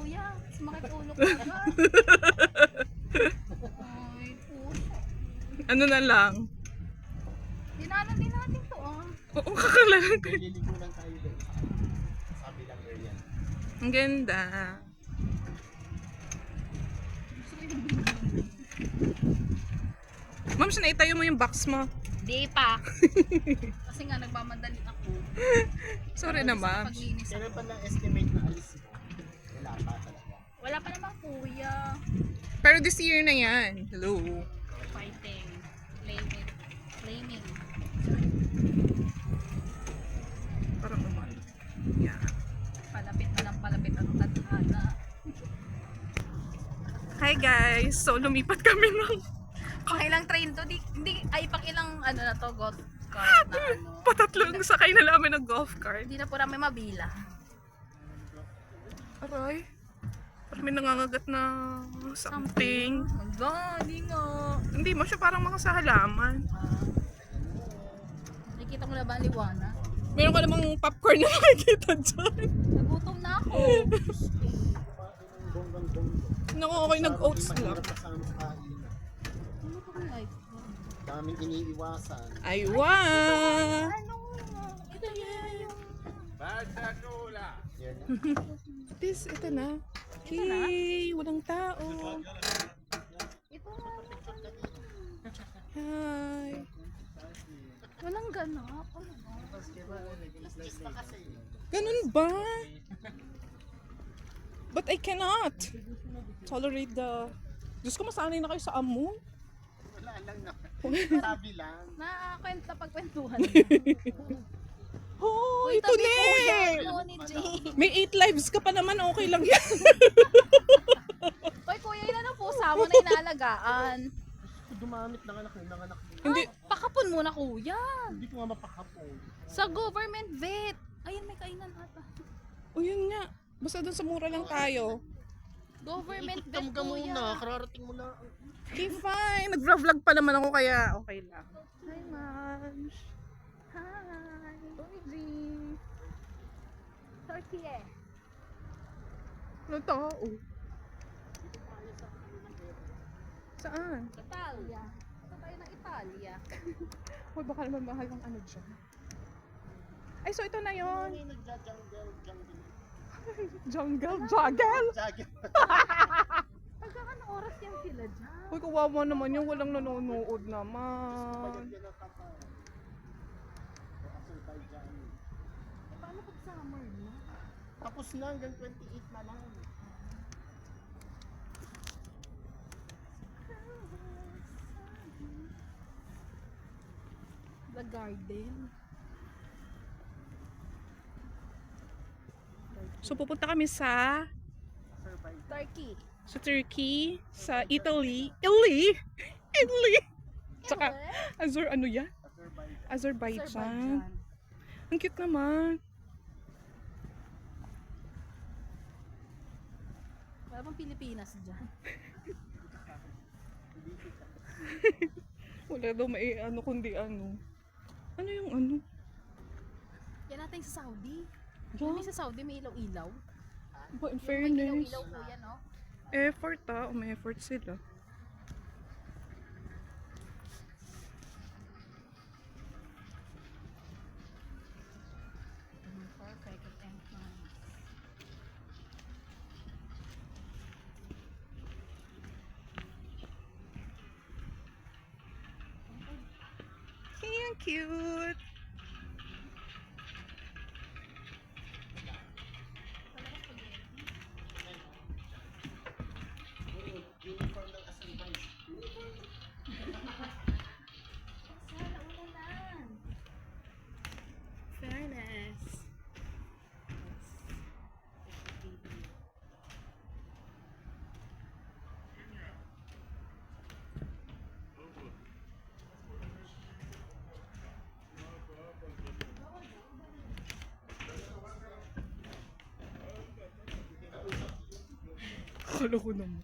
kuya. Sumakit ulo ko agad. Ay, puso. Ano na lang? Dinanan din natin to ah. Oo, kakalaran ko. Nililigo lang tayo doon sa kabilang area. Ang ganda. Ma'am, sinaitayo mo yung box mo. Di pa. Kasi nga nagmamadali ako. Sorry naman. Paglinis Kailan ako. pa lang estimate na alis mo? Wala pa talaga. Wala pa naman kuya. Pero this year na yan. Hello. Fighting. Blaming. Blaming. Parang naman. Yeah. Palapit na lang palapit ang tadhana. Hi guys! So lumipat kami ng Pang ilang train to? Hindi, ay pang ilang ano na to, golf cart na ano. patatlong sakay na namin ng golf cart. Hindi na po namin mabila. Aray. Parang may nangangagat na something. Hindi nga. Hindi mo siya parang mga sa halaman. Nakikita mo na ba ang liwanag? Meron ka namang popcorn na nakikita dyan. Nagutom na ako. Naku, okay nag-oats lang. Kasama sa kainan. Ano ko ang life? Daming iniiwasan. Aywa! Ano? Ito yung... Yan na. Ito na. Hey, walang tao. Ito na. Hi. Walang ganap. Ganun ba? But I cannot tolerate the... Diyos ko, masanay na kayo sa amoy. Wala lang na. Sabi lang. Nakakwenta pagkwentuhan. Oh, Uy, ito tabi na ko yan. eh. Ano ni Jay? May 8 lives ka pa naman, okay lang yan. Uy, kuya, ilan ang pusa mo na inaalagaan? Dumamit ng anak ng anak. Hindi, Pakapon muna, kuya. Hindi ko nga mapakapon. Sa government vet. Ayun, may kainan ata. o yun nga. Basta dun sa mura lang tayo. Government vet, Ikot ka kuya. muna. Kararating mo lang. Okay, fine. Nag-vlog pa naman ako kaya okay lang. Hi, Maj. Hi. Tony G. Turkey eh. Walang tao. Saan? Italia. Ito tayo ng Italia. Uy, baka naman mahal ang ano dyan. Ay, so ito na yon. Hindi nagja-jungle. Jungle, juggle. Jungle. Pagka anong oras yan sila dyan? Uy, kawawa naman yung walang nanonood naman. Yan ang kapa. Azerbaijan. Paano pag summer na? Tapos na hanggang 28 na lang. The garden. So pupunta kami sa Turkey. Turkey, sa Italy. Italy! Tsaka, ano yan? Azerbaijan. Ang cute naman. Wala bang Pilipinas dyan? Wala daw may ano kundi ano. Ano yung ano? Yan natin sa Saudi. Yeah. Hindi sa Saudi may ilaw-ilaw. Ba, in May fairness. ilaw-ilaw po yan, no? Effort may effort sila. Perfect. And fine. Hey, ang cute. Uniform ng Azerbaijan. Sana ulan. Fairness. Akala ko naman.